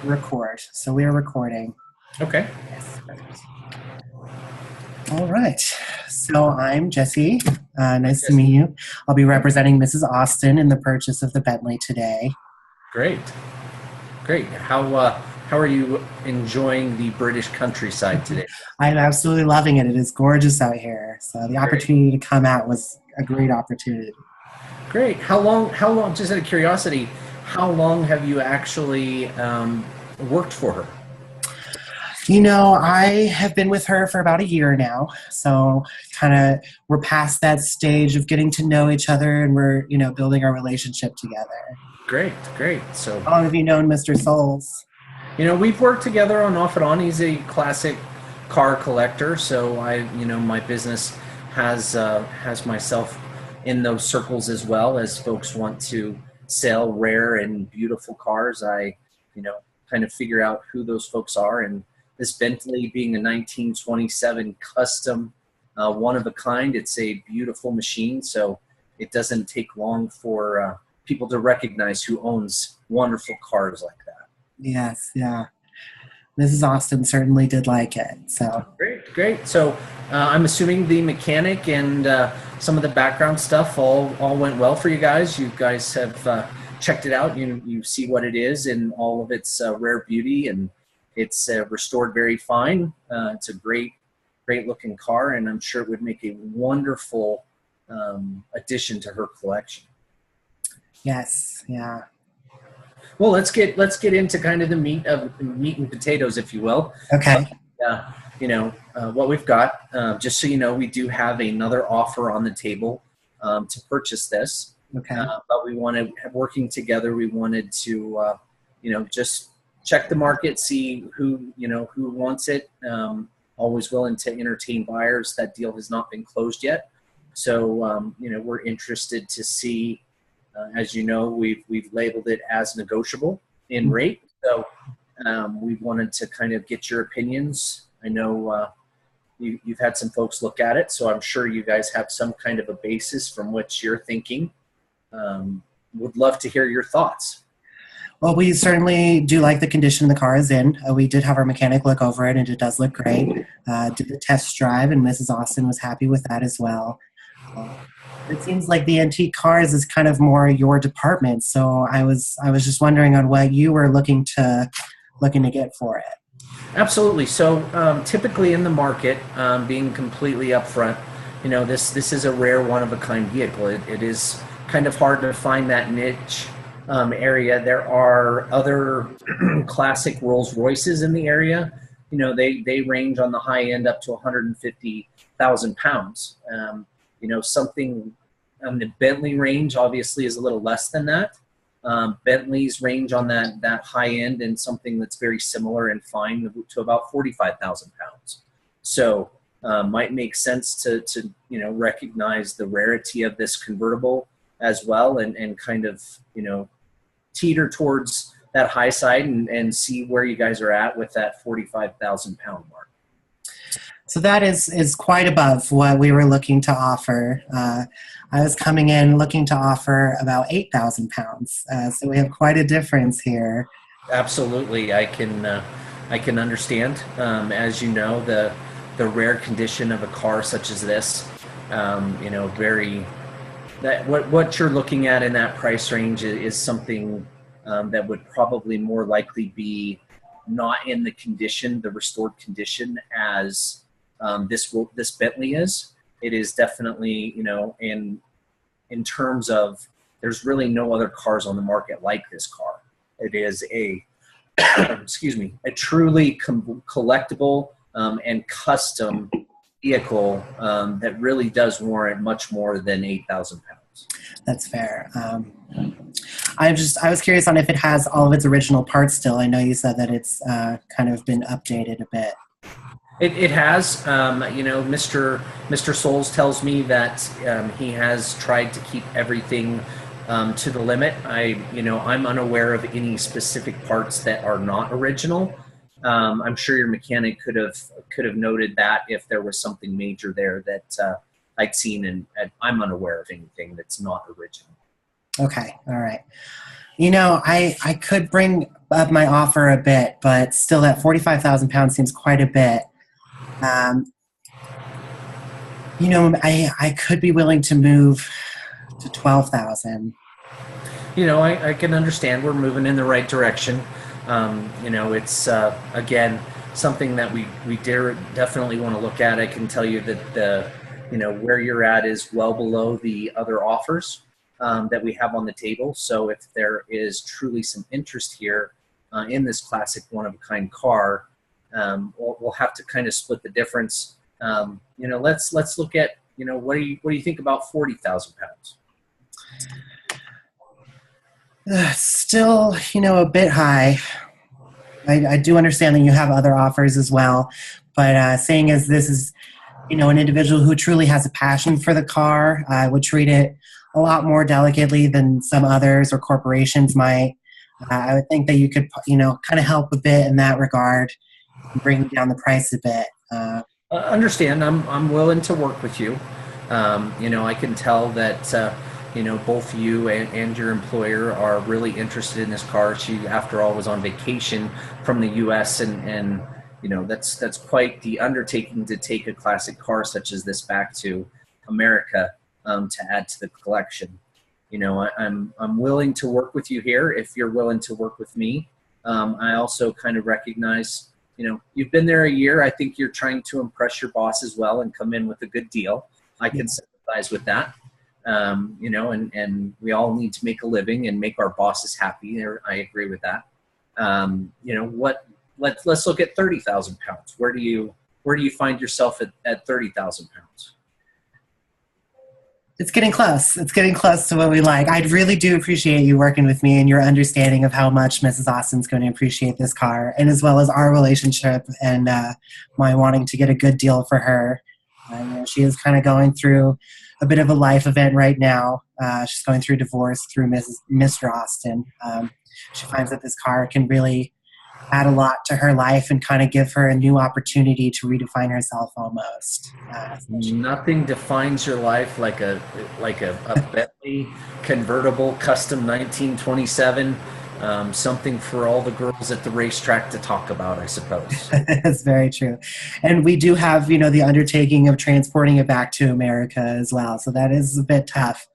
record. So we are recording. Okay. Yes. All right. So I'm Jesse. Nice to Yes. meet you. I'll be representing Mrs. Austin in the purchase of the Bentley today. Great. Great. How are you enjoying the British countryside today? I'm absolutely loving it. It is gorgeous out here. So the Great. opportunity to come out was a great opportunity. Great. How long, just out of curiosity, how long have you actually worked for her? I have been with her for about a year now. So kind of we're past that stage of getting to know each other and we're, building our relationship together. Great. Great. So, How long have you known Mr. Souls? we've worked together on off and on. He's a classic car collector, so my business has myself in those circles as well as folks want to sell rare and beautiful cars. I, you know, kind of figure out who those folks are, and this Bentley being a 1927 custom, one of a kind, it's a beautiful machine. So it doesn't take long for people to recognize who owns wonderful cars like that. Yes, yeah. Mrs. Austin certainly did like it. So Great, great. So I'm assuming the mechanic and some of the background stuff all went well for you guys. You guys have checked it out. You see what it is in all of its rare beauty, and it's restored very fine. It's a great looking car, and I'm sure it would make a wonderful addition to her collection. yes, yeah. Well, let's get into kind of the meat and potatoes, if you will. Okay. What we've got. Just so you know, we do have another offer on the table to purchase this. Okay. But we wanted, working together, we wanted to, just check the market, see who wants it. Always willing to entertain buyers. That deal has not been closed yet. So, we're interested to see, as you know, we've labeled it as negotiable in rate. So we wanted to kind of get your opinions. I know you've had some folks look at it, so I'm sure you guys have some kind of a basis from which you're thinking. Would love to hear your thoughts. Well, we certainly do like the condition the car is in. We did have our mechanic look over it, and it does look great. Did the test drive, and Mrs. Austin was happy with that as well. It seems like the antique cars is kind of more your department. So I was just wondering on what you were looking to get for it. Absolutely. So typically in the market, being completely upfront, this is a rare one of a kind vehicle. It is kind of hard to find that niche area. There are other classic Rolls Royces in the area. They range on the high end up to 150,000 pounds. Something on the Bentley range obviously is a little less than that. Bentley's range on that high end and something that's very similar and fine to about 45,000 pounds. So might make sense to recognize the rarity of this convertible as well, and kind of teeter towards that high side and see where you guys are at with that 45,000 pound mark. So that is quite above what we were looking to offer. I was coming in looking to offer about 8,000 pounds. So we have quite a difference here. Absolutely, I can understand. As you know, the rare condition of a car such as this, what you're looking at in that price range is something that would probably more likely be not in the restored condition as this Bentley is. It is definitely, in terms of, there's really no other cars on the market like this car. It is a a truly collectible and custom vehicle that really does warrant much more than 8,000 pounds. That's fair. I was curious on if it has all of its original parts still. I know you said that it's kind of been updated a bit. It has. Mr. Souls tells me that he has tried to keep everything to the limit. I'm unaware of any specific parts that are not original. I'm sure your mechanic could have noted that if there was something major there that I'd seen, and I'm unaware of anything that's not original. Okay, all right. I could bring up my offer a bit, but still that 45,000 pounds seems quite a bit. Um, I could be willing to move to 12,000. I can understand we're moving in the right direction. It's again something that we definitely want to look at. I can tell you that where you're at is well below the other offers that we have on the table. So if there is truly some interest here in this classic one-of-a-kind car, we'll have to kind of split the difference. Let's look at what do you think about 40,000 pounds? Still, a bit high. I do understand that you have other offers as well, but saying as this is, an individual who truly has a passion for the car, would treat it a lot more delicately than some others or corporations might. I would think that you could, kind of help a bit in that regard, bring down the price a bit. Understand, I'm willing to work with you. I can tell that both you and your employer are really interested in this car. She, after all, was on vacation from the U.S. and that's quite the undertaking to take a classic car such as this back to America to add to the collection. I'm willing to work with you here if you're willing to work with me. I also kind of recognize, you've been there a year. I think you're trying to impress your boss as well and come in with a good deal. I can sympathize with that. And we all need to make a living and make our bosses happy. I agree with that. Let's look at 30,000 pounds. Where do you find yourself at 30,000 pounds? It's getting close. It's getting close to what we like. I really do appreciate you working with me and your understanding of how much Mrs. Austin's going to appreciate this car, and as well as our relationship and my wanting to get a good deal for her. She is kind of going through a bit of a life event right now. She's going through divorce through Mr. Austin. She finds that this car can really add a lot to her life and kind of give her a new opportunity to redefine herself almost. Nothing defines your life like a Bentley convertible custom 1927. Something for all the girls at the racetrack to talk about, I suppose. That's very true. And we do have, the undertaking of transporting it back to America as well. So that is a bit tough.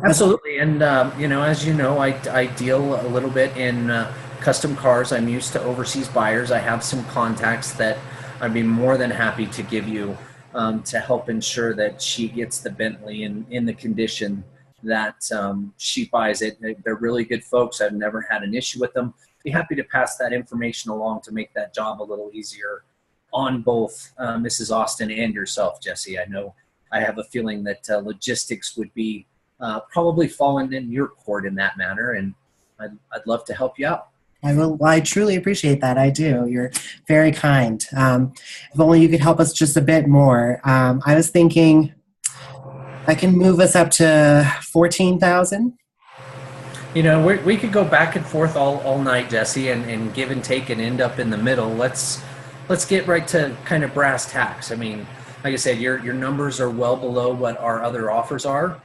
Absolutely. And, as you know, I deal a little bit in custom cars. I'm used to overseas buyers. I have some contacts that I'd be more than happy to give you to help ensure that she gets the Bentley in the condition that she buys it. They're really good folks. I've never had an issue with them. Be happy to pass that information along to make that job a little easier on both Mrs. Austin and yourself, Jesse. I know I have a feeling that logistics would be probably falling in your court in that manner, and I'd love to help you out. I truly appreciate that. I do. You're very kind. If only you could help us just a bit more. I was thinking I can move us up to 14,000. We could go back and forth all night, Jesse, and give and take and end up in the middle. Let's get right to kind of brass tacks. I mean, like I said, your numbers are well below what our other offers are.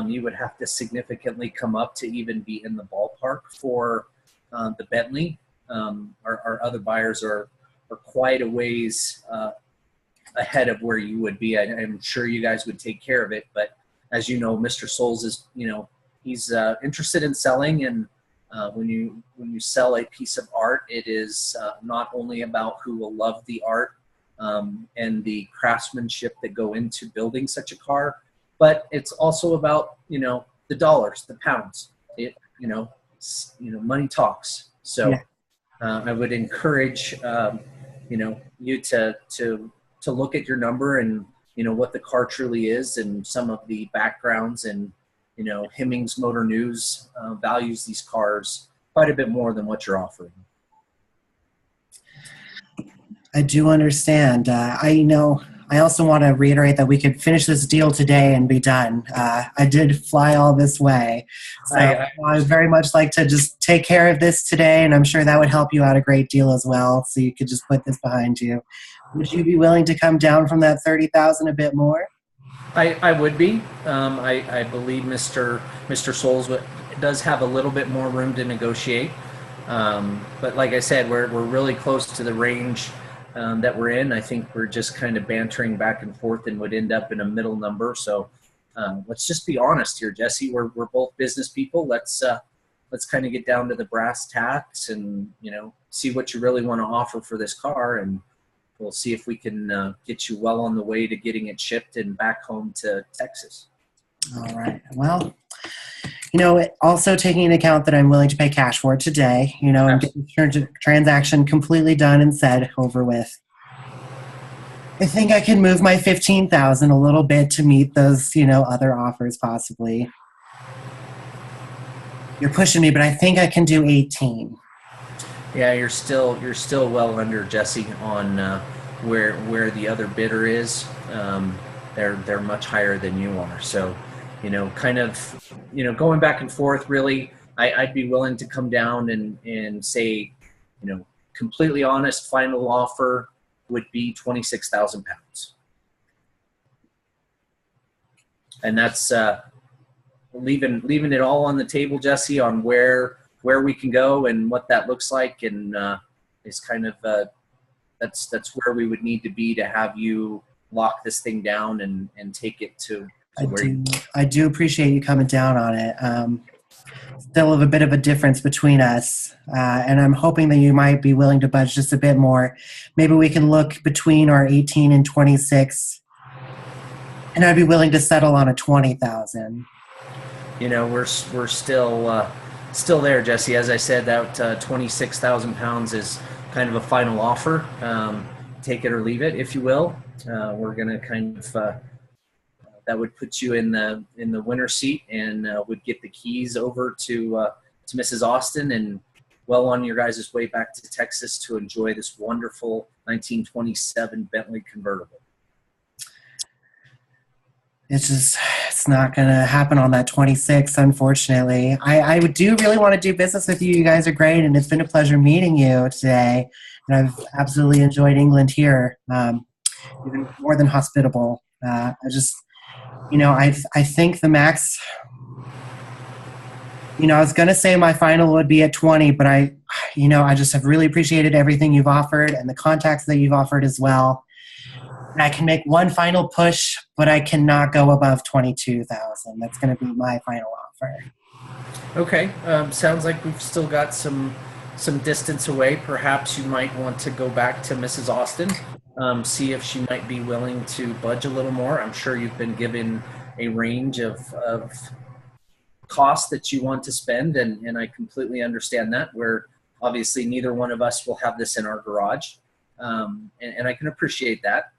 You would have to significantly come up to even be in the ballpark for the Bentley. Our other buyers are quite a ways ahead of where you would be. I'm sure you guys would take care of it, but as you know, Mr. Souls is, he's interested in selling, and when you sell a piece of art, it is not only about who will love the art and the craftsmanship that go into building such a car, but it's also about the dollars, the pounds. Money talks. So yeah. I would encourage you to look at your number and what the car truly is, and some of the backgrounds, and Hemmings Motor News values these cars quite a bit more than what you're offering. I do understand. I also want to reiterate that we could finish this deal today and be done. I did fly all this way. So I would very much like to just take care of this today, and I'm sure that would help you out a great deal as well, so you could just put this behind you. Would you be willing to come down from that 30,000 a bit more? I would be. I believe Mr. Souls does have a little bit more room to negotiate. But like I said, we're really close to the range that we're in. I think we're just kind of bantering back and forth and would end up in a middle number. So let's just be honest here, Jesse. We're both business people. Let's kind of get down to the brass tacks and see what you really want to offer for this car, and we'll see if we can get you well on the way to getting it shipped and back home to Texas. All right. Well, also taking into account that I'm willing to pay cash for it today, and get the transaction completely done and said over with. I think I can move my 15,000 a little bit to meet those, other offers possibly. You're pushing me, but I think I can do 18. Yeah, you're still well under, Jesse, on where the other bidder is. They're much higher than you are. So, going back and forth. Really, I'd be willing to come down and say, completely honest, final offer would be 26,000 pounds, and that's leaving it all on the table, Jesse, on where we can go and what that looks like, and is kind of that's where we would need to be to have you lock this thing down and take it to where I do appreciate you coming down on it. Still have a bit of a difference between us, and I'm hoping that you might be willing to budge just a bit more. Maybe we can look between our 18 and 26, and I'd be willing to settle on a 20,000. We're still there, Jesse. As I said, that 26,000 pounds is kind of a final offer. Take it or leave it, if you will. We're going to kind of that would put you in the winner's seat, and would get the keys over to Mrs. Austin, and well on your guys' way back to Texas to enjoy this wonderful 1927 Bentley convertible. It's not going to happen on that 26, unfortunately. I do really want to do business with you. You guys are great, and it's been a pleasure meeting you today. And I've absolutely enjoyed England here, even more than hospitable. I think the max, I was going to say my final would be at 20, but I just have really appreciated everything you've offered and the contacts that you've offered as well. And I can make one final push, but I cannot go above 22,000. That's going to be my final offer. Okay. Sounds like we've still got some distance away. Perhaps you might want to go back to Mrs. Austin, see if she might be willing to budge a little more. I'm sure you've been given a range of costs that you want to spend, and I completely understand that. Where obviously neither one of us will have this in our garage, and I can appreciate that.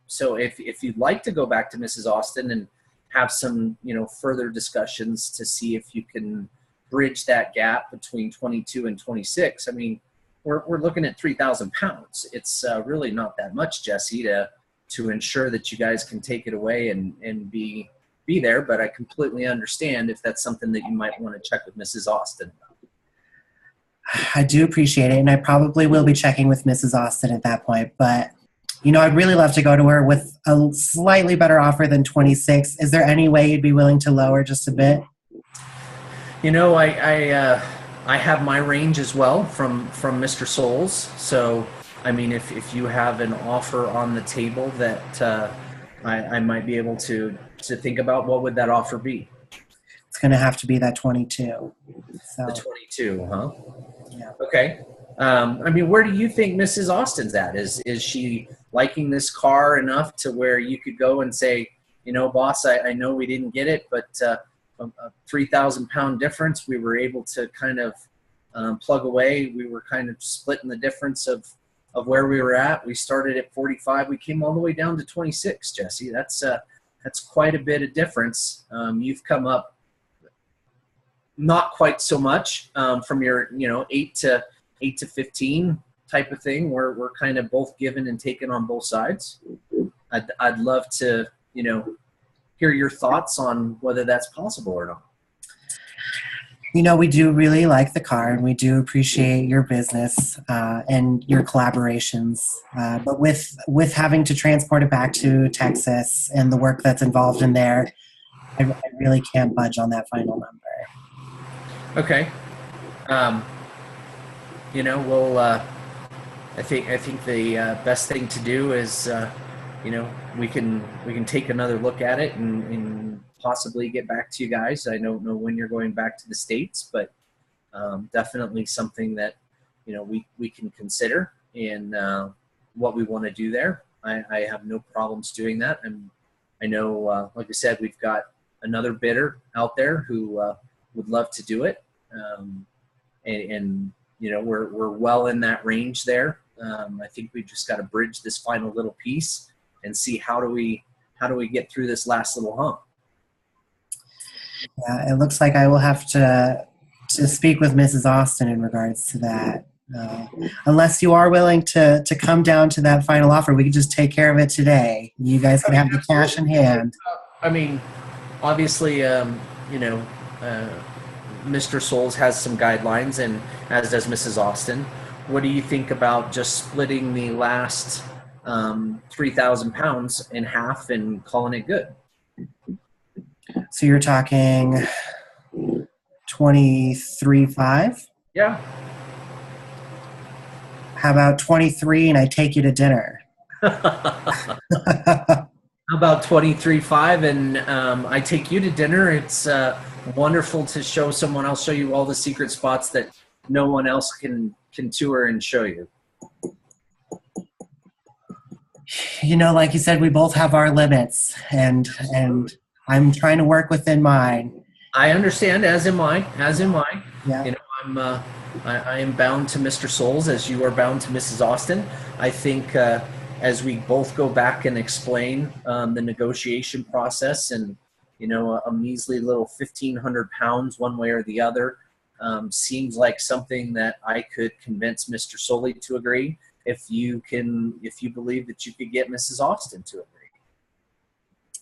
So if you'd like to go back to Mrs. Austin and have some, further discussions to see if you can bridge that gap between 22 and 26, I mean, we're looking at 3,000 pounds. It's really not that much, Jesse, to ensure that you guys can take it away and be there. But I completely understand if that's something that you might want to check with Mrs. Austin about. I do appreciate it, and I probably will be checking with Mrs. Austin at that point. But, I'd really love to go to her with a slightly better offer than 26. Is there any way you'd be willing to lower just a bit? I have my range as well from Mr. Souls. So, I mean, if you have an offer on the table that I might be able to think about, what would that offer be? It's going to have to be that 22. So. The 22, huh? Yeah. Okay. I mean, where do you think Mrs. Austin's at? Is she liking this car enough to where you could go and say, boss, I know we didn't get it, but a 3,000 pound difference, we were able to kind of plug away. We were kind of splitting the difference of where we were at. We started at 45. We came all the way down to 26, Jesse. That's quite a bit of difference. You've come up not quite so much from your 8 to 15 type of thing. We're kind of both given and taken on both sides. I'd love to hear your thoughts on whether that's possible or not. We do really like the car, and we do appreciate your business and your collaborations. But with having to transport it back to Texas and the work that's involved in there, I really can't budge on that final number. Okay. we'll. I think the best thing to do is, we can take another look at it and possibly get back to you guys. I don't know when you're going back to the States, but definitely something that we can consider in what we want to do there. I have no problems doing that, and I know, like I said, we've got another bidder out there who would love to do it, and we're well in that range there. I think we've just got to bridge this final little piece and see how do we get through this last little hump. Yeah, it looks like I will have to speak with Mrs. Austin in regards to that. Unless you are willing to come down to that final offer, we can just take care of it today. You guys can have the cash in hand. I mean, obviously, Mr. Souls has some guidelines, and as does Mrs. Austin. What do you think about just splitting the last 3,000 pounds in half and calling it good? So you're talking 23.5? Yeah. How about 23 and I take you to dinner? How about 23.5 and I take you to dinner? It's wonderful to show someone. I'll show you all the secret spots that no one else can tour and show you. Like you said, we both have our limits, and I'm trying to work within mine. I understand, as am I. Yeah. I am bound to Mr. Souls as you are bound to Mrs. Austin. I think as we both go back and explain the negotiation process, and a measly little 1,500 pounds one way or the other seems like something that I could convince Mr. Soley to agree. If you believe that you could get Mrs. Austin to agree,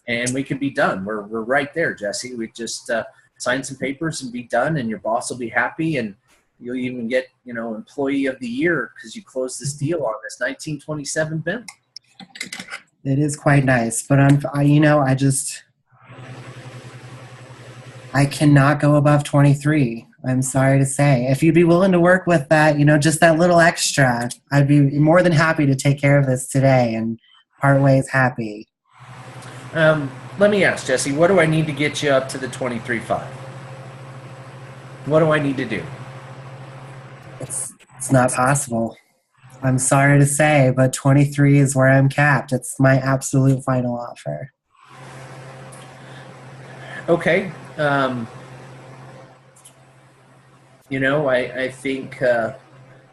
and we could be done. We're right there, Jesse. We just sign some papers and be done, and your boss will be happy, and you'll even get employee of the year because you closed this deal on this 1927 Bentley. It is quite nice, but I cannot go above 23. I'm sorry to say. If you'd be willing to work with that, just that little extra, I'd be more than happy to take care of this today and part ways happy. Let me ask, Jesse, what do I need to get you up to the 23.5? What do I need to do? It's not possible. I'm sorry to say, but 23 is where I'm capped. It's my absolute final offer. Okay. I think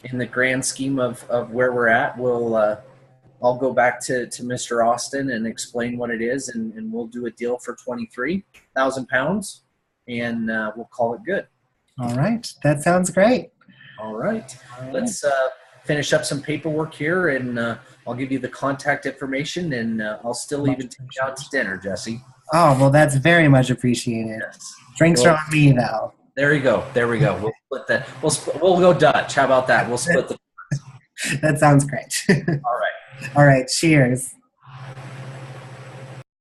in the grand scheme of where we're at, I'll go back to Mr. Austin and explain what it is, and we'll do a deal for 23,000 pounds, and we'll call it good. All right. That sounds great. All right. Let's finish up some paperwork here, and I'll give you the contact information, and I'll still even take you out to dinner, Jesse. Oh, well, that's very much appreciated. Yes. Drinks are on me, though. There we go. We'll split that. We'll go Dutch. How about that? We'll split the. That sounds great. All right. All right. Cheers.